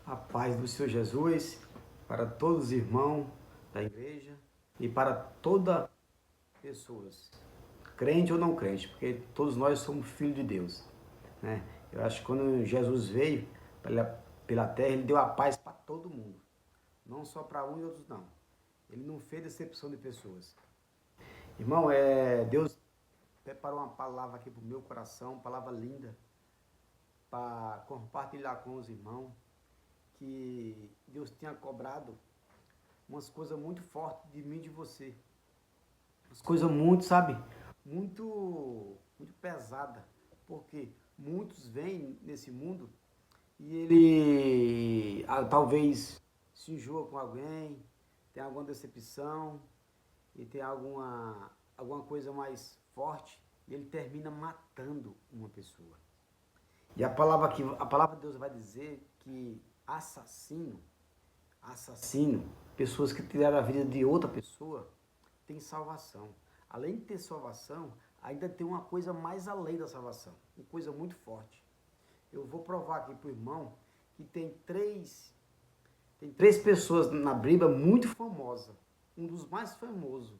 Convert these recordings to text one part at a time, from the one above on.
A paz do Senhor Jesus para todos os irmãos da igreja e para todas pessoas, crente ou não crente, porque todos nós somos filhos de Deus, né? Eu acho que quando Jesus veio pela terra, ele deu a paz para todo mundo, não só para uns e outros não. Ele não fez exceção de pessoas. Irmão, Deus preparou uma palavra aqui para o meu coração, uma palavra linda, para compartilhar com os irmãos, que Deus tinha cobrado umas coisas muito fortes de mim e de você. Umas coisas muito, sabe? Muito pesada. Porque muitos vêm nesse mundo e ele talvez se enjoa com alguém, tem alguma decepção e tem alguma coisa mais forte e ele termina matando uma pessoa. E a palavra de Deus vai dizer que assassino, pessoas que tiraram a vida de outra pessoa, tem salvação. Além de ter salvação, ainda tem uma coisa mais além da salvação, uma coisa muito forte. Eu vou provar aqui para o irmão que tem três pessoas na Bíblia muito famosas, um dos mais famosos,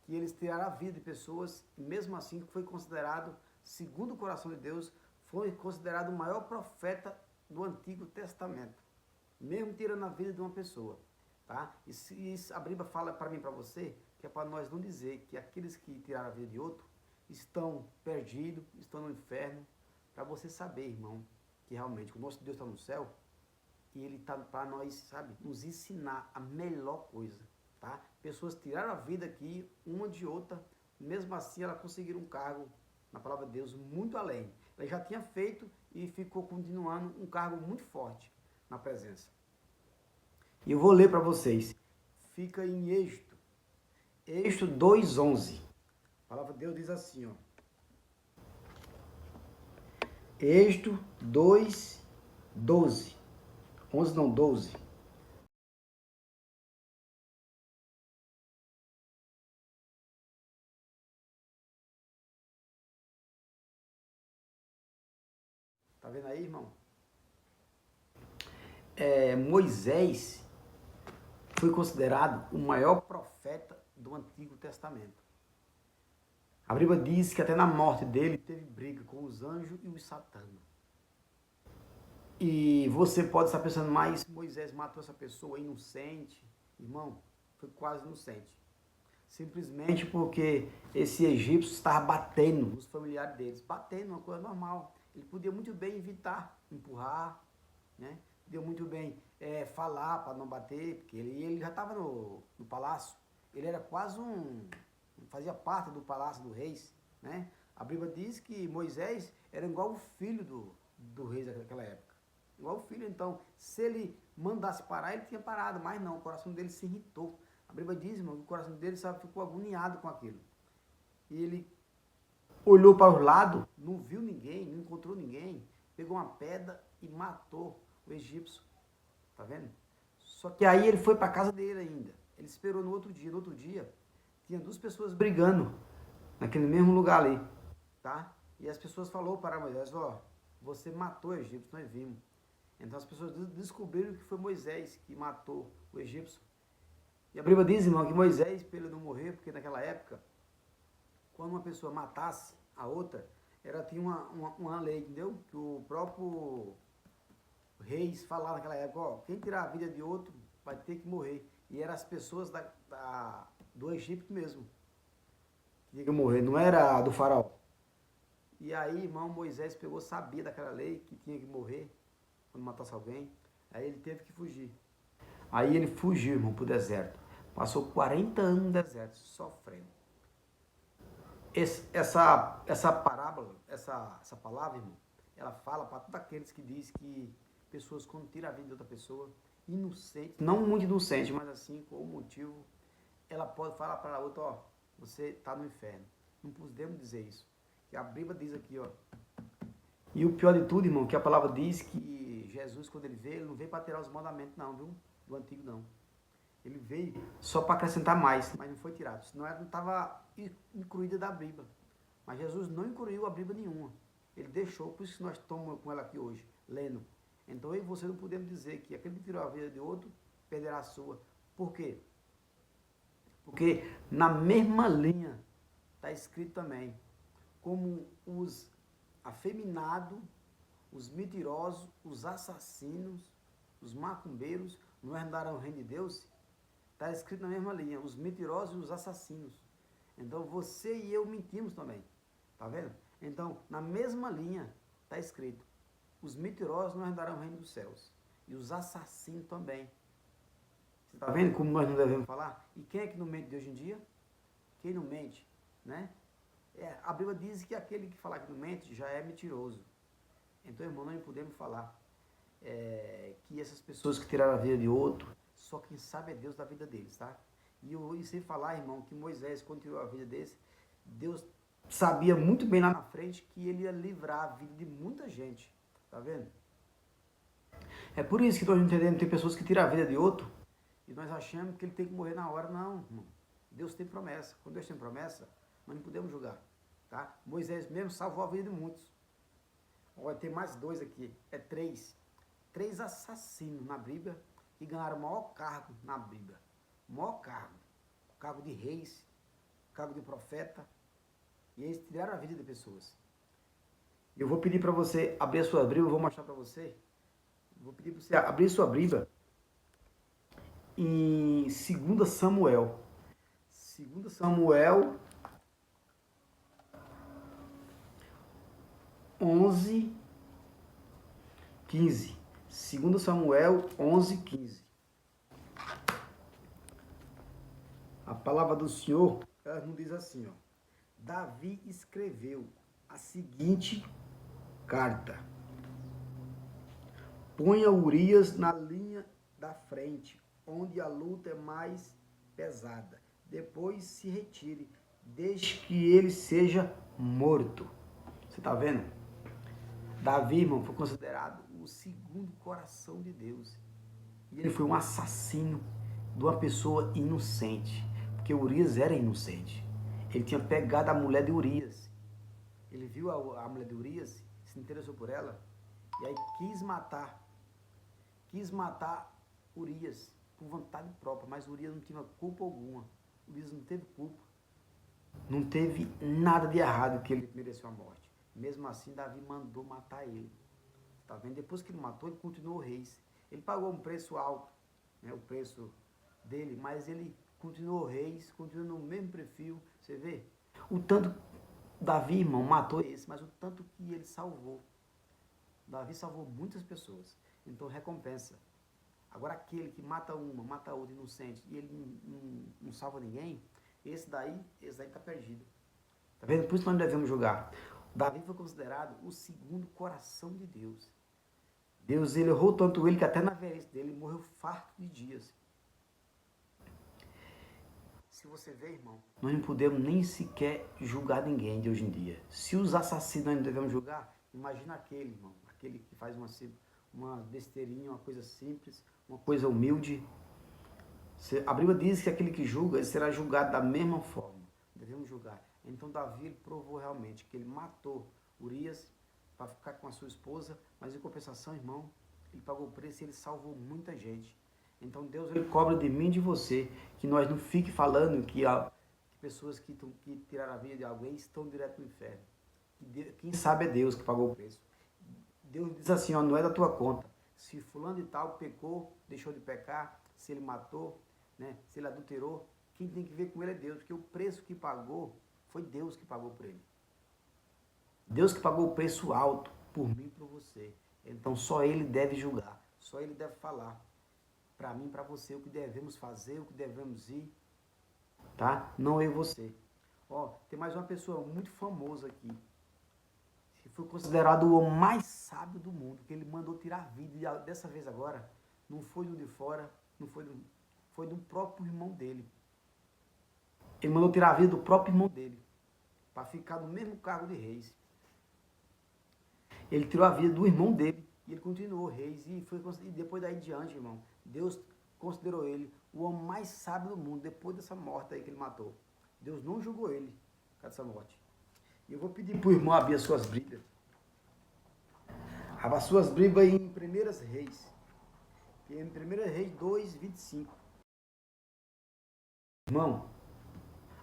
que eles tiraram a vida de pessoas e mesmo assim foi considerado, segundo o coração de Deus, foi considerado o maior profeta do Antigo Testamento, mesmo tirando a vida de uma pessoa, tá? A Bíblia fala para mim, para você, que é para nós não dizer que aqueles que tiraram a vida de outro estão perdidos, estão no inferno, para você saber, irmão, que realmente o nosso Deus está no céu e ele está para nós, sabe, nos ensinar a melhor coisa, tá? Pessoas tiraram a vida aqui, uma de outra, mesmo assim elas conseguiram um cargo, na palavra de Deus, muito além. Ela já tinha feito e ficou continuando um cargo muito forte na presença. E eu vou ler para vocês. Fica em Êxodo 2:11. A palavra de Deus diz assim, ó. Êxodo 2:12. 11 não, 12. Tá vendo aí, irmão? Moisés foi considerado o maior profeta do Antigo Testamento. A Bíblia diz que até na morte dele teve briga com os anjos e os satanas. E você pode estar pensando, mas Moisés matou essa pessoa inocente. Irmão, foi quase inocente. Simplesmente porque esse egípcio estava batendo nos familiares deles. Batendo, uma coisa normal. Ele podia muito bem evitar, empurrar, né? Podia muito bem falar para não bater, porque ele já estava no palácio. Ele era quase fazia parte do palácio do rei, né? A Bíblia diz que Moisés era igual o filho do rei daquela época. Igual o filho, então, se ele mandasse parar, ele tinha parado, mas não, o coração dele se irritou. A Bíblia diz, irmão, que o coração dele, sabe, ficou agoniado com aquilo. E ele olhou para os lados, não viu ninguém, não encontrou ninguém, pegou uma pedra e matou o egípcio. Tá vendo? Só que aí ele foi para a casa dele ainda. Ele esperou no outro dia. No outro dia, tinha duas pessoas brigando naquele mesmo lugar ali, tá? E as pessoas falaram para Moisés, ó, você matou o egípcio, nós vimos. Então as pessoas descobriram que foi Moisés que matou o egípcio. E a Bíblia diz, irmão, que Moisés, para ele não morrer, porque naquela época, quando uma pessoa matasse a outra, tinha uma lei, entendeu? Que o próprio reis falaram naquela época, ó, quem tirar a vida de outro vai ter que morrer. E eram as pessoas do Egito mesmo que tinha que morrer, não era do faraó. E aí, irmão, Moisés pegou, sabia daquela lei que tinha que morrer quando matasse alguém. Aí ele teve que fugir. Aí ele fugiu, irmão, pro deserto. Passou 40 anos no deserto, sofrendo. Essa parábola, essa palavra, irmão, ela fala para todos aqueles que diz que pessoas quando tiram a vida de outra pessoa, inocente, não muito inocente, mas assim, com um motivo, ela pode falar para a outra, ó, você está no inferno. Não podemos dizer isso. Que a Bíblia diz aqui, ó. E o pior de tudo, irmão, que a palavra diz que Jesus, quando ele veio, ele não veio para tirar os mandamentos, não, viu? Do antigo, não. Ele veio só para acrescentar mais, mas não foi tirado. Senão ela não estava incluída da Bíblia. Mas Jesus não incluiu a Bíblia nenhuma. Ele deixou, por isso que nós estamos com ela aqui hoje, lendo. Então eu e você não podemos dizer que aquele que tirou a vida de outro perderá a sua. Por quê? Porque na mesma linha está escrito também, como os afeminados, os mentirosos, os assassinos, os macumbeiros não herdarão o reino de Deus. Está escrito na mesma linha, os mentirosos e os assassinos. Então você e eu mentimos também. Tá vendo? Então, na mesma linha está escrito, os mentirosos não herdarão o reino dos céus. E os assassinos também. Você está vendo como nós não devemos falar? E quem é que não mente de hoje em dia? Quem não mente, né? A Bíblia diz que aquele que falar que não mente já é mentiroso. Então, irmão, não podemos falar que essas pessoas que tiraram a vida de outro, só quem sabe é Deus da vida deles, tá? E sem falar, irmão, que Moisés, quando tirou a vida desse, Deus sabia muito bem lá na frente que ele ia livrar a vida de muita gente, tá vendo? É por isso que nós não entendemos, tem pessoas que tiram a vida de outro e nós achamos que ele tem que morrer na hora. Não, irmão. Deus tem promessa. Quando Deus tem promessa, nós não podemos julgar, tá? Moisés mesmo salvou a vida de muitos. Olha, tem mais dois aqui, três assassinos na Bíblia que ganharam o maior cargo na Bíblia. O maior cargo de reis, cargo de profeta, e eles tiraram a vida de pessoas. Eu vou pedir para você abrir a sua Bíblia, eu vou mostrar para você. Vou pedir para você abrir sua Bíblia em 2 Samuel. 2 Samuel 11, 15. 2 Samuel 11, 15. A palavra do Senhor, ela não diz assim, ó. Davi escreveu a seguinte carta. Ponha Urias na linha da frente, onde a luta é mais pesada. Depois se retire, desde que ele seja morto. Você está vendo? Davi, irmão, foi considerado o segundo coração de Deus. E ele foi um assassino de uma pessoa inocente. Porque Urias era inocente. Ele tinha pegado a mulher de Urias. Ele viu a mulher de Urias, se interessou por ela, e aí quis matar Urias por vontade própria, mas Urias não tinha culpa alguma. Urias não teve culpa. Não teve nada de errado que ele mereceu a morte. Mesmo assim, Davi mandou matar ele. Tá vendo? Depois que ele matou, ele continuou rei. Ele pagou um preço alto, né, o preço dele, mas ele continuou rei, continuou no mesmo perfil. Você vê? O tanto Davi, irmão, matou esse, mas o tanto que ele salvou. Davi salvou muitas pessoas. Então recompensa. Agora aquele que mata uma, mata outra, inocente, e ele não salva ninguém, esse daí tá perdido. Tá vendo? Por isso nós não devemos julgar. Davi foi considerado o segundo coração de Deus. Deus, ele errou tanto ele que até na velhice dele ele morreu farto de dias. Se você vê, irmão, nós não podemos nem sequer julgar ninguém de hoje em dia. Se os assassinos nós não devemos julgar, imagina aquele, irmão, aquele que faz uma besteirinha, uma coisa simples, uma coisa humilde. A Bíblia diz que aquele que julga, ele será julgado da mesma forma. Devemos julgar. Então Davi ele provou realmente que ele matou Urias para ficar com a sua esposa, mas em compensação, irmão, ele pagou o preço e ele salvou muita gente. Então Deus ele cobra de mim e de você que nós não fique falando que pessoas que tiraram a vida de alguém estão direto no inferno. Quem sabe é Deus que pagou o preço. Deus diz assim, ó, não é da tua conta. Se fulano e tal pecou, deixou de pecar, se ele matou, né, se ele adulterou, quem tem que ver com ele é Deus, porque o preço que pagou foi Deus que pagou por ele. Deus que pagou o preço alto por mim e por você. Então só ele deve julgar, só ele deve falar para mim, para você, o que devemos fazer, o que devemos ir, tá? Não eu e você. Ó, tem mais uma pessoa muito famosa aqui, que foi considerado o homem mais sábio do mundo, que ele mandou tirar a vida, e dessa vez agora, não foi do de fora, não foi foi do próprio irmão dele. Ele mandou tirar a vida do próprio irmão dele, para ficar no mesmo cargo de reis. Ele tirou a vida do irmão dele, e ele continuou reis, e depois daí em diante, irmão, Deus considerou ele o homem mais sábio do mundo, depois dessa morte aí que ele matou. Deus não julgou ele por causa dessa morte. E eu vou pedir para o irmão abrir as suas Bíblias. Abra suas Bíblias em 1 Reis. Em 1 Reis 2, 25. Irmão,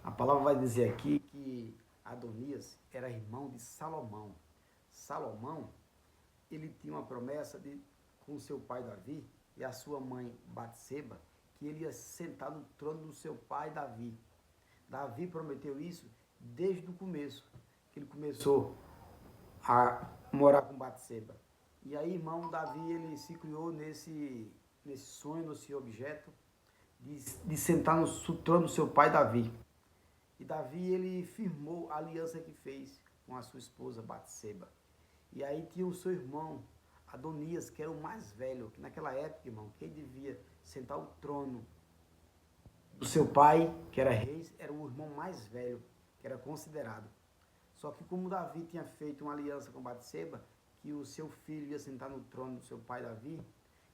a palavra vai dizer aqui que Adonias era irmão de Salomão. Salomão, ele tinha uma promessa com seu pai Davi e a sua mãe Batseba, que ele ia sentar no trono do seu pai Davi. Davi prometeu isso desde o começo, que ele começou a morar com Batseba. E aí, irmão, Davi, ele se criou nesse sonho, nesse objeto, de sentar no trono do seu pai Davi. E Davi, ele firmou a aliança que fez com a sua esposa Batseba. E aí tinha o seu irmão Adonias, que era o mais velho, que naquela época, irmão, quem devia sentar o trono do seu pai, que era rei, era o irmão mais velho, que era considerado. Só que como Davi tinha feito uma aliança com Batseba, que o seu filho ia sentar no trono do seu pai Davi,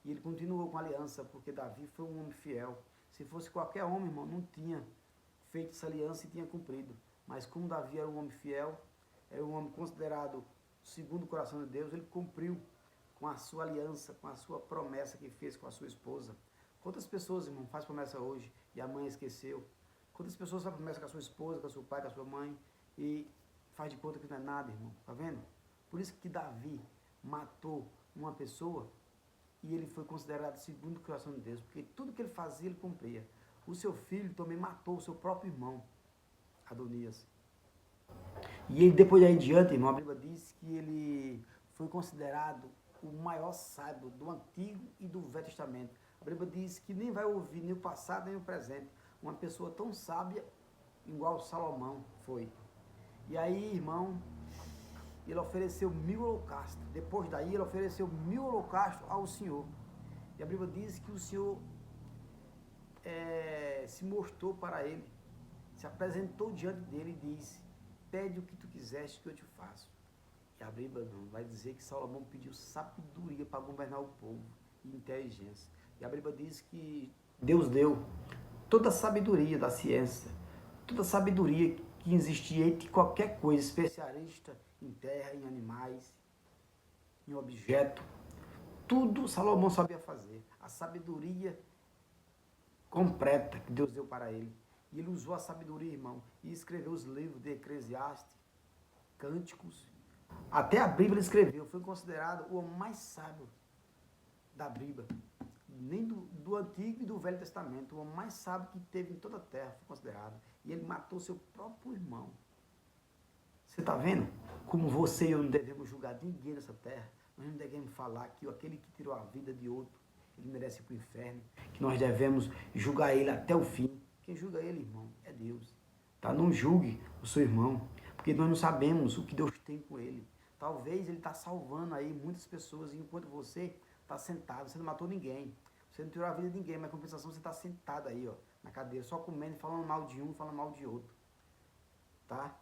e ele continuou com a aliança, porque Davi foi um homem fiel. Se fosse qualquer homem, irmão, não tinha feito essa aliança e tinha cumprido. Mas como Davi era um homem fiel, era um homem considerado segundo o coração de Deus, ele cumpriu com a sua aliança, com a sua promessa que fez com a sua esposa. Quantas pessoas, irmão, faz promessa hoje e a mãe esqueceu? Quantas pessoas fazem promessa com a sua esposa, com o seu pai, com a sua mãe e faz de conta que não é nada, irmão? Tá vendo? Por isso que Davi matou uma pessoa e ele foi considerado segundo o coração de Deus, porque tudo que ele fazia, ele cumpria. O seu filho também matou o seu próprio irmão, Adonias. E ele, depois daí em diante, irmão, a Bíblia diz que ele foi considerado o maior sábio do Antigo e do Velho Testamento. A Bíblia diz que nem vai ouvir nem o passado nem o presente uma pessoa tão sábia igual Salomão foi. E aí, irmão, ele ofereceu 1000 holocaustos. Depois daí, ele ofereceu 1000 holocaustos ao Senhor. E a Bíblia diz que o Senhor se mostrou para ele, se apresentou diante dele e disse: pede o que tu quiseste que eu te faço. E a Bíblia não vai dizer que Salomão pediu sabedoria para governar o povo e inteligência. E a Bíblia diz que Deus deu toda a sabedoria da ciência, toda a sabedoria que existia entre qualquer coisa, especialista em terra, em animais, em objeto. Tudo Salomão sabia fazer. A sabedoria completa que Deus deu para ele. E ele usou a sabedoria, irmão, e escreveu os livros de Eclesiastes, Cânticos. Até a Bíblia ele escreveu. Foi considerado o homem mais sábio da Bíblia. Nem do Antigo e do Velho Testamento. O homem mais sábio que teve em toda a terra foi considerado. E ele matou seu próprio irmão. Você está vendo como você e eu não devemos julgar ninguém nessa terra? Nós não devemos falar que aquele que tirou a vida de outro, ele merece ir para o inferno. Que nós devemos julgar ele até o fim. Quem julga ele, irmão, é Deus. Tá? Não julgue o seu irmão, porque nós não sabemos o que Deus tem com ele. Talvez ele está salvando aí muitas pessoas, enquanto você está sentado, você não matou ninguém. Você não tirou a vida de ninguém, mas em compensação você está sentado aí, ó, na cadeira, só comendo, falando mal de um, falando mal de outro. Tá?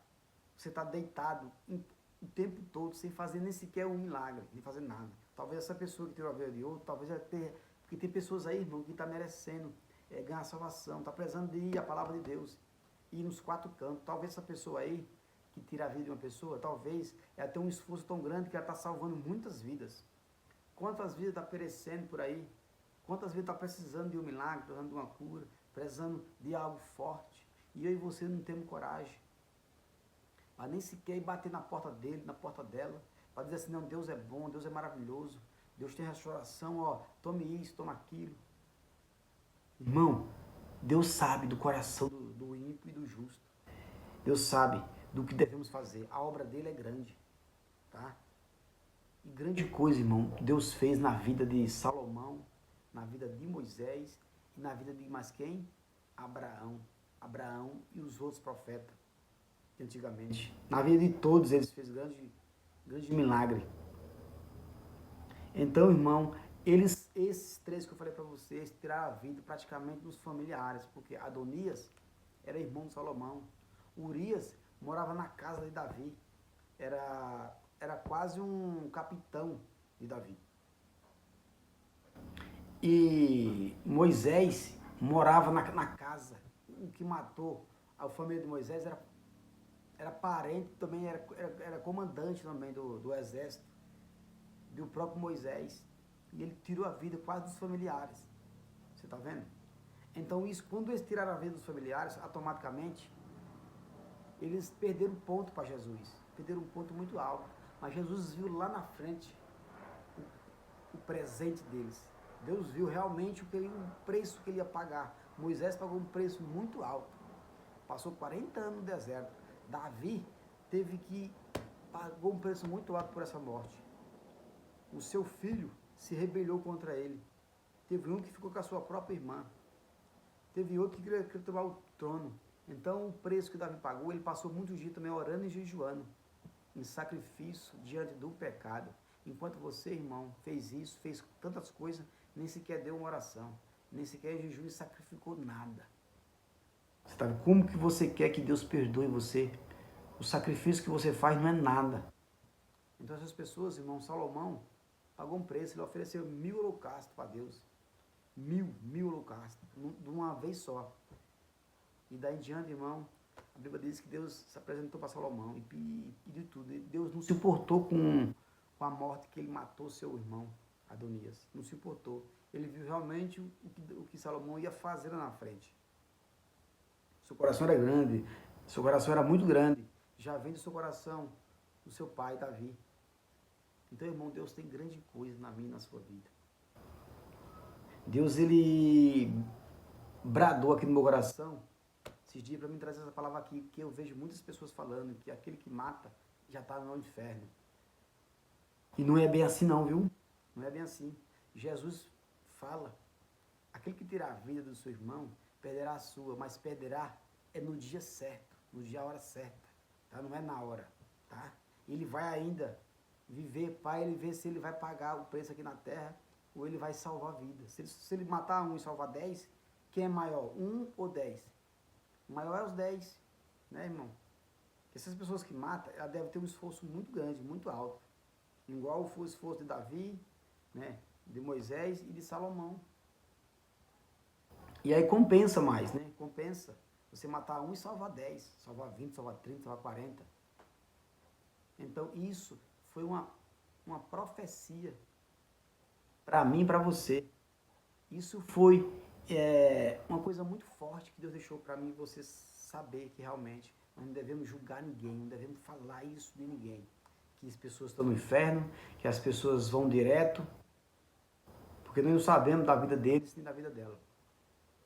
Você está deitado o tempo todo, sem fazer nem sequer um milagre, nem fazer nada. Talvez essa pessoa que tirou a vida de outro, talvez ela tenha, porque tem pessoas aí, irmão, que está merecendo ganhar salvação, está precisando de ir a palavra de Deus, ir nos 4 cantos. Talvez essa pessoa aí, que tira a vida de uma pessoa, talvez ela tenha um esforço tão grande que ela está salvando muitas vidas. Quantas vidas está perecendo por aí? Quantas vidas está precisando de um milagre, precisando de uma cura, precisando de algo forte? E eu e você não temos coragem. Mas nem sequer ir bater na porta dele, na porta dela, para dizer assim: não, Deus é bom, Deus é maravilhoso, Deus tem restauração, ó, tome isso, tome aquilo. Irmão, Deus sabe do coração do ímpio e do justo. Deus sabe do que devemos fazer. A obra dele é grande, tá? E grande coisa, irmão, Deus fez na vida de Salomão, na vida de Moisés e na vida de mais quem? Abraão e os outros profetas de antigamente. Na vida de todos eles fez grande milagre. Então, irmão, esses 3 que eu falei para vocês tiraram a vida praticamente dos familiares, porque Adonias era irmão de Salomão. Urias morava na casa de Davi. Era quase um capitão de Davi. E Moisés morava na casa. O que matou a família de Moisés era parente, também era comandante também do exército do próprio Moisés. E ele tirou a vida quase dos familiares. Você está vendo? Então isso, quando eles tiraram a vida dos familiares, automaticamente, eles perderam ponto para Jesus. Perderam um ponto muito alto. Mas Jesus viu lá na frente o presente deles. Deus viu realmente o preço que ele ia pagar. Moisés pagou um preço muito alto. Passou 40 anos no deserto. Davi pagou um preço muito alto por essa morte. O seu filho se rebelou contra ele. Teve um que ficou com a sua própria irmã. Teve outro que queria tomar o trono. Então o preço que Davi pagou, ele passou muitos dias também orando e jejuando, em sacrifício diante do pecado. Enquanto você, irmão, fez isso, fez tantas coisas, nem sequer deu uma oração, nem sequer jejum e sacrificou nada. Você tá vendo? Como que você quer que Deus perdoe você? O sacrifício que você faz não é nada. Então essas pessoas, irmão, Salomão pagou um preço, ele ofereceu 1000 holocaustos para Deus. 1000 holocaustos, de uma vez só. E daí em diante, irmão, a Bíblia diz que Deus se apresentou para Salomão e de tudo. Deus não se importou com a morte que ele matou seu irmão, Adonias. Não se importou. Ele viu realmente o que Salomão ia fazer lá na frente. Seu coração era grande, seu coração era muito grande. Já vem do seu coração, do seu pai, Davi. Então, irmão, Deus tem grande coisa na minha e na sua vida. Deus, ele bradou aqui no meu coração esses dias para mim trazer essa palavra aqui, que eu vejo muitas pessoas falando que aquele que mata já está no inferno. E não é bem assim não, viu? Não é bem assim. Jesus fala, aquele que tirar a vida do seu irmão, perderá a sua, mas perderá é no dia certo, no dia, a hora certa, tá? Não é na hora, tá? Ele vai ainda viver para ele ver se ele vai pagar o preço aqui na terra ou ele vai salvar a vida. Se ele matar um e salvar 10, quem é maior, 1 ou 10? O maior é os 10, né, irmão? Essas pessoas que matam, ela deve ter um esforço muito grande, muito alto. Igual foi o esforço de Davi, né, de Moisés e de Salomão. E aí compensa mais, né? Compensa você matar um e salvar 10, salvar 20, salvar 30, salvar 40. Então isso foi uma profecia para mim e para você. Isso foi uma coisa muito forte que Deus deixou para mim e você saber que realmente nós não devemos julgar ninguém, não devemos falar isso de ninguém. Que as pessoas estão no inferno, que as pessoas vão direto, porque nós não sabemos da vida deles nem da vida dela.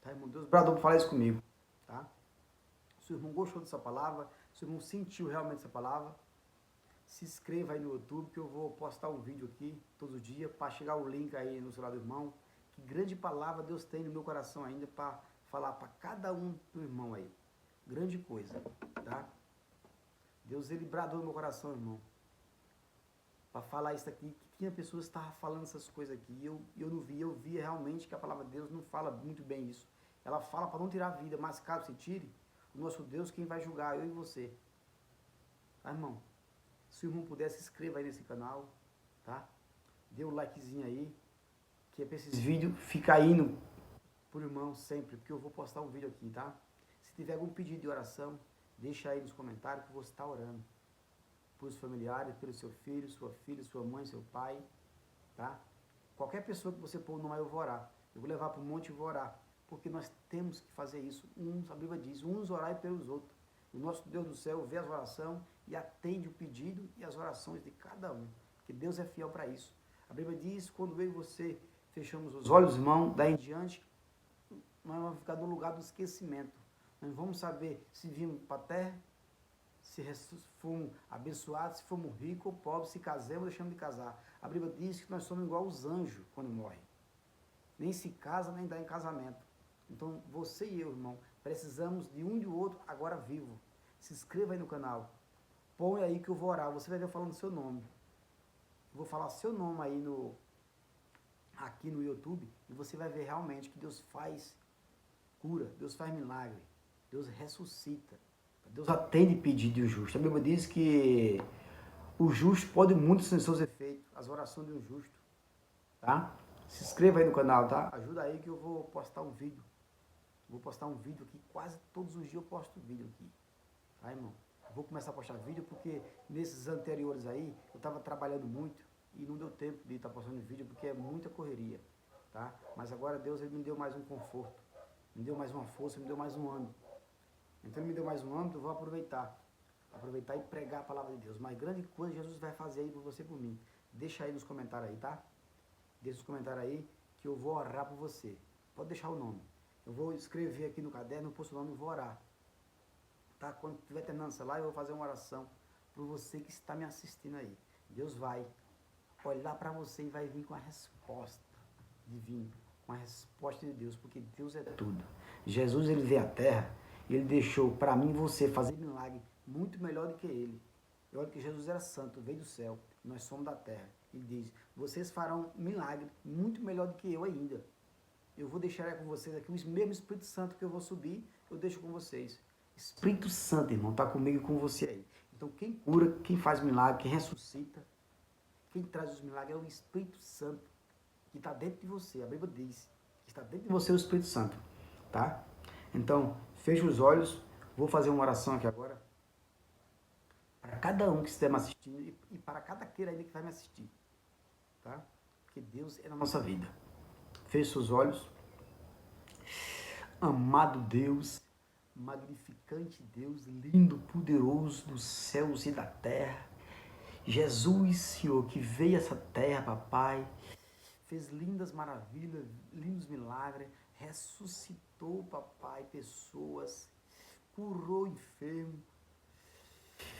Tá, irmão? Deus bradou para falar isso comigo, tá? Se o irmão gostou dessa palavra, se o irmão sentiu realmente essa palavra, se inscreva aí no YouTube, que eu vou postar um vídeo aqui todo dia, para chegar o link aí no celular do irmão. Que grande palavra Deus tem no meu coração ainda para falar para cada um do irmão aí. Grande coisa, tá? Deus, ele bradou no meu coração, irmão, para falar isso aqui, que tinha pessoas que estavam falando essas coisas aqui, e eu não via, eu via realmente que a palavra de Deus não fala muito bem isso. Ela fala para não tirar a vida, mas caso se tire, o nosso Deus, quem vai julgar? Eu e você. Tá, irmão? Se o irmão puder, se inscreva aí nesse canal, tá? Dê um likezinho aí, que é para esses vídeos ficar indo por irmão sempre, porque eu vou postar um vídeo aqui, tá? Se tiver algum pedido de oração, deixa aí nos comentários que eu vou estar orando. Por seus familiares, pelo seu filho, sua filha, sua mãe, seu pai, tá? Qualquer pessoa que você pôr no nome, eu vou orar. Eu vou levar para o monte e vou orar. Porque nós temos que fazer isso. A Bíblia diz, uns orai pelos outros. O nosso Deus do céu vê as orações e atende o pedido e as orações de cada um. Porque Deus é fiel para isso. A Bíblia diz, quando eu e você fechamos os olhos, irmão, daí em diante, nós vamos ficar no lugar do esquecimento. Nós vamos saber se vimos para a terra, se fomos abençoados, se fomos ricos ou pobres, se casamos ou deixamos de casar. A Bíblia diz que nós somos igual aos anjos quando morrem. Nem se casa, nem dá em casamento. Então, você e eu, irmão, precisamos de um e do outro agora vivo. Se inscreva aí no canal. Põe aí que eu vou orar. Você vai ver eu falando seu nome. Eu vou falar seu nome aí aqui no YouTube e você vai ver realmente que Deus faz cura, Deus faz milagre, Deus ressuscita. Deus atende pedido do justo. A Bíblia diz que o justo pode muito sem seus efeitos, as orações de um justo, tá? Se inscreva aí no canal, tá? Ajuda aí que eu vou postar um vídeo. Vou postar um vídeo aqui, quase todos os dias eu posto vídeo aqui, tá, irmão? Vou começar a postar vídeo porque nesses anteriores aí, eu estava trabalhando muito, e não deu tempo de estar postando vídeo porque é muita correria, tá? Mas agora Deus ele me deu mais um conforto, me deu mais uma força, me deu mais um ânimo. Então ele me deu mais um âmbito, eu vou aproveitar e pregar a palavra de Deus. Mas grande coisa Jesus vai fazer aí por você e por mim. Deixa aí nos comentários aí, tá? Deixa nos comentários aí que eu vou orar por você. Pode deixar o nome. Eu vou escrever aqui no caderno, posto o nome e vou orar. Tá? Quando estiver terminando essa live, eu vou fazer uma oração por você que está me assistindo aí. Deus vai olhar para você e vai vir com a resposta divina, com a resposta de Deus, porque Deus é tudo. Jesus ele veio à terra e ele deixou para mim e você fazer milagre muito melhor do que ele. E olha que Jesus era santo, veio do céu, nós somos da terra. Ele diz, vocês farão milagre muito melhor do que eu ainda. Eu vou deixar com vocês aqui o mesmo Espírito Santo que eu vou subir, eu deixo com vocês. Espírito Santo, irmão, está comigo e com você aí. Então quem cura, quem faz milagre, quem ressuscita, quem traz os milagres é o Espírito Santo, que está dentro de você. A Bíblia diz que está dentro de você o Espírito Santo, tá? Então, feche os olhos, vou fazer uma oração aqui agora, para cada um que estiver me assistindo e para cada aquele ainda que vai me assistir, tá? Porque Deus é na nossa vida. Feche os olhos. Amado Deus, magnificante Deus, lindo, poderoso dos céus e da terra. Jesus, Senhor, que veio a essa terra, papai, fez lindas maravilhas, lindos milagres, ressuscitou, papai, pessoas, curou enfermo,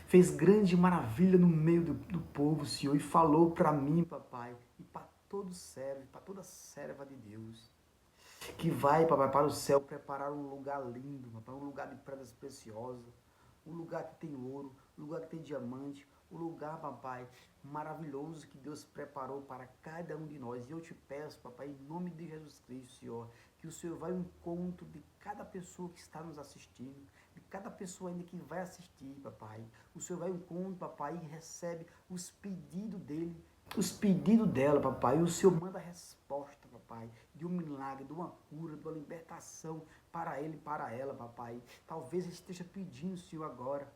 fez grande maravilha no meio do povo, Senhor, e falou para mim, papai, e para todo servo, para toda serva de Deus, que vai, papai, para o céu preparar um lugar lindo, papai, um lugar de pedras preciosas, um lugar que tem ouro, um lugar que tem diamante, um lugar, papai, maravilhoso que Deus preparou para cada um de nós. E eu te peço, papai, em nome de Jesus Cristo, Senhor, que o Senhor vai ao encontro de cada pessoa que está nos assistindo, de cada pessoa ainda que vai assistir, papai. O Senhor vai ao encontro, papai, e recebe os pedidos dele, os pedidos dela, papai, e o Senhor manda a resposta, papai, de um milagre, de uma cura, de uma libertação para ele e para ela, papai. Talvez ele esteja pedindo, Senhor, agora,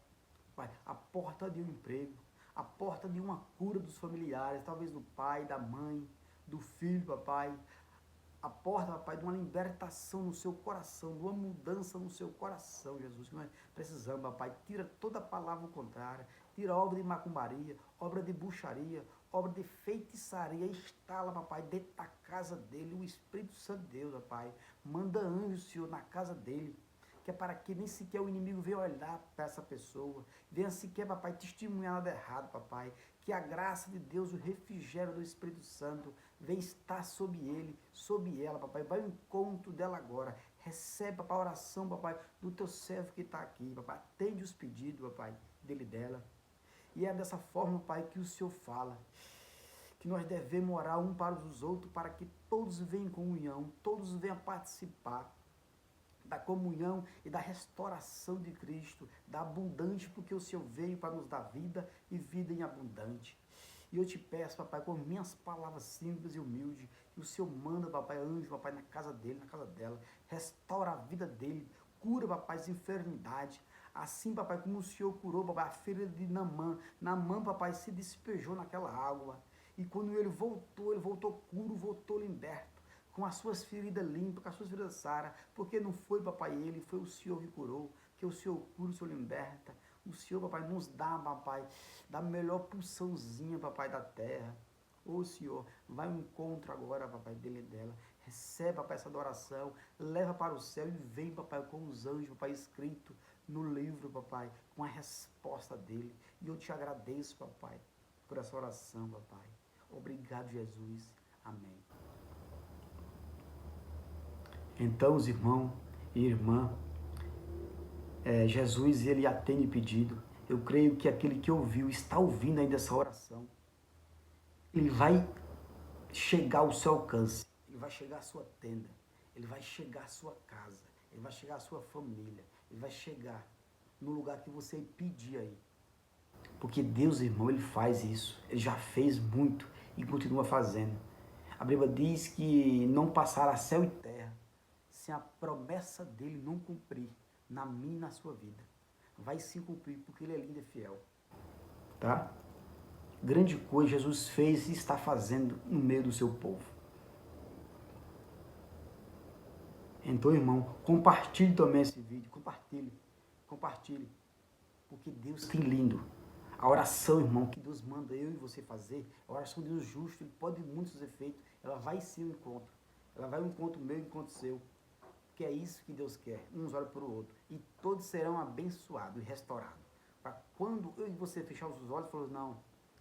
papai, a porta de um emprego, a porta de uma cura dos familiares, talvez do pai, da mãe, do filho, papai. A porta, papai, de uma libertação no seu coração, de uma mudança no seu coração, Jesus, que nós precisamos, papai. Tira toda palavra contrária, tira obra de macumbaria, obra de bruxaria, obra de feitiçaria, instala, papai, dentro da casa dele, o Espírito Santo de Deus, papai. Manda anjos, Senhor, na casa dele, que é para que nem sequer o inimigo venha olhar para essa pessoa, venha sequer, papai, testemunhar nada errado, papai. Que a graça de Deus, o refrigério do Espírito Santo, vem estar sobre ele, sobre ela, papai. Vai ao encontro dela agora. Recebe, papai, a oração, papai, do teu servo que está aqui, papai. Atende os pedidos, papai, dele e dela. E é dessa forma, pai, que o Senhor fala. Que nós devemos orar um para os outros, para que todos venham em comunhão, todos venham participar da comunhão e da restauração de Cristo, da abundante, porque o Senhor veio para nos dar vida e vida em abundante. E eu te peço, papai, com minhas palavras simples e humildes, que o Senhor manda, papai, anjo, papai, na casa dele, na casa dela, restaura a vida dele, cura, papai, as enfermidades. Assim, papai, como o Senhor curou, papai, a filha de Naamã. Naamã, papai, se despejou naquela água. E quando ele voltou puro, voltou liberto, com as suas feridas limpas, com as suas feridas saras, porque não foi, papai, ele, foi o Senhor que curou, que o Senhor cura, o Senhor liberta. O Senhor, papai, nos dá, papai, da melhor pulsãozinha, papai, da terra. Ô, Senhor, vai ao encontro agora, papai, dele e dela. Recebe, papai, essa adoração, leva para o céu e vem, papai, com os anjos, papai, escrito no livro, papai, com a resposta dele. E eu te agradeço, papai, por essa oração, papai. Obrigado, Jesus. Amém. Então, os irmãos e irmã, Jesus, ele atende pedido. Eu creio que aquele que ouviu, está ouvindo ainda essa oração, ele vai chegar ao seu alcance, ele vai chegar à sua tenda, ele vai chegar à sua casa, ele vai chegar à sua família, ele vai chegar no lugar que você pedir aí. Porque Deus, irmão, ele faz isso, ele já fez muito e continua fazendo. A Bíblia diz que não passará céu e terra se a promessa dele não cumprir na minha e na sua vida. Vai se cumprir, porque ele é lindo e fiel. Tá? grande coisa Jesus fez e está fazendo no meio do seu povo. Então, irmão, compartilhe também esse vídeo, compartilhe, porque Deus tem lindo. A oração, irmão, que Deus manda eu e você fazer, a oração de Deus justo, ele pode ter muitos efeitos, ela vai ser um encontro, ela vai um encontro meu, um encontro seu, porque é isso que Deus quer, uns olham para o outro, e todos serão abençoados e restaurados. Para quando eu e você fechar os olhos e falar, não,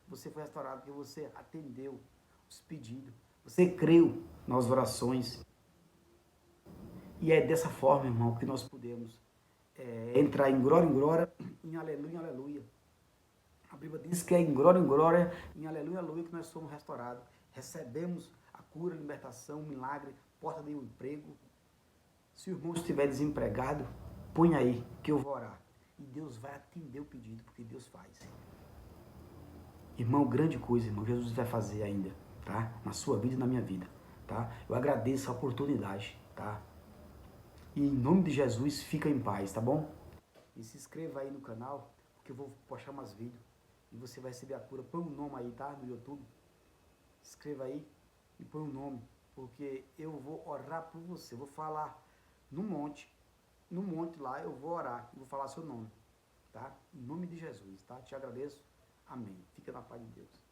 você foi restaurado porque você atendeu os pedidos, você creu nas orações. E é dessa forma, irmão, que nós podemos entrar em glória, em aleluia. A Bíblia diz que é em glória, em aleluia, que nós somos restaurados. Recebemos a cura, a libertação, o milagre, porta de um emprego. Se o irmão estiver desempregado, põe aí que eu vou orar. E Deus vai atender o pedido, porque Deus faz. Irmão, grande coisa, irmão, Jesus vai fazer ainda, tá? Na sua vida e na minha vida, tá? Eu agradeço a oportunidade, tá? E em nome de Jesus, fica em paz, tá bom? E se inscreva aí no canal, porque eu vou postar mais vídeos. E você vai receber a cura. Põe um nome aí, tá? No YouTube. Se inscreva aí e põe um nome. Porque eu vou orar por você. Eu vou falar no monte. No monte lá eu vou orar. E vou falar seu nome. Tá? Em nome de Jesus, tá? Te agradeço. Amém. Fica na paz de Deus.